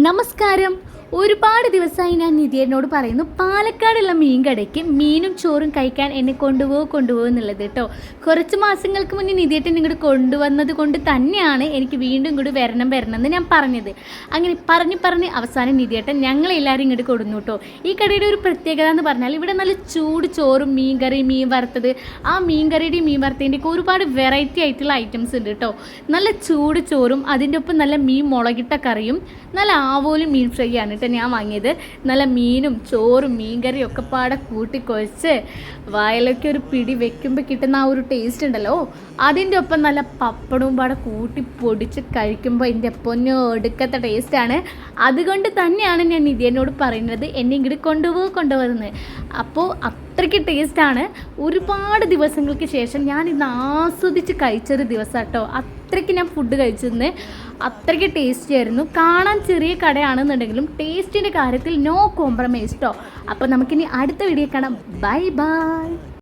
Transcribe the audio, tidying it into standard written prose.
നമസ്കാരം. ഒരുപാട് ദിവസമായി ഞാൻ നിധിയേട്ടനോട് പറയുന്നു പാലക്കാടുള്ള മീൻ കടയ്ക്ക് മീനും ചോറും കഴിക്കാൻ എന്നെ കൊണ്ടുപോകും എന്നുള്ളത് കേട്ടോ. കുറച്ച് മാസങ്ങൾക്ക് മുന്നേ നിധിയേട്ടൻ ഇങ്ങോട്ട് കൊണ്ടുവന്നത് കൊണ്ട് തന്നെയാണ് എനിക്ക് വീണ്ടും ഇങ്ങോട്ട് വരണം എന്ന് ഞാൻ പറഞ്ഞത്. അങ്ങനെ പറഞ്ഞ് അവസാനം നിധിയേട്ടൻ ഞങ്ങളെല്ലാവരും ഇങ്ങോട്ട് കൊടുന്നു കേട്ടോ. ഈ കടയുടെ ഒരു പ്രത്യേകത എന്ന് പറഞ്ഞാൽ ഇവിടെ നല്ല ചൂട് ചോറും മീൻ കറി, മീൻ വറുത്തത്, ആ മീൻ കറിയുടെയും മീൻ വറുത്തതിൻ്റെയൊക്കെ ഒരുപാട് വെറൈറ്റി ആയിട്ടുള്ള ഐറ്റംസ് ഉണ്ട് കേട്ടോ. നല്ല ചൂട് ചോറും അതിൻ്റെ ഒപ്പം നല്ല മീൻ മുളകിട്ട കറിയും നല്ല ആവോലും മീൻ ഫ്രൈ ആണ് കേട്ടോ ഞാൻ വാങ്ങിയത്. നല്ല മീനും ചോറും മീൻ കറിയും ഒക്കെ പാടെ കൂട്ടിക്കുഴച്ച് വായിലൊക്കെ ഒരു പിടി വെക്കുമ്പോൾ കിട്ടുന്ന ആ ഒരു ടേസ്റ്റ് ഉണ്ടല്ലോ, അതിൻ്റെ ഒപ്പം നല്ല പപ്പടവും പാടെ കൂട്ടി പൊടിച്ച് കഴിക്കുമ്പോൾ എൻ്റെ പൊന്നോ ഒടുക്കത്തെ ടേസ്റ്റാണ്. അതുകൊണ്ട് തന്നെയാണ് ഞാൻ നിധിയേട്ടനോട് പറയുന്നത് എന്നെ ഇങ്ങോട്ട് കൊണ്ടുപോകുന്നത്. അപ്പോൾ അത്രയ്ക്ക് ടേസ്റ്റാണ്. ഒരുപാട് ദിവസങ്ങൾക്ക് ശേഷം ഞാൻ ഇന്ന് ആസ്വദിച്ച് കഴിച്ചൊരു ദിവസം കേട്ടോ. അത്രയ്ക്ക് ഞാൻ ഫുഡ് കഴിച്ചിരുന്നു, അത്രയ്ക്ക് ടേസ്റ്റി ആയിരുന്നു. കാണാൻ ചെറിയ കടയാണെന്നുണ്ടെങ്കിലും ടേസ്റ്റിൻ്റെ കാര്യത്തിൽ നോ കോംപ്രമൈസ് കേട്ടോ. അപ്പോൾ നമുക്കിനി അടുത്ത വീഡിയോ കാണാം. ബൈ.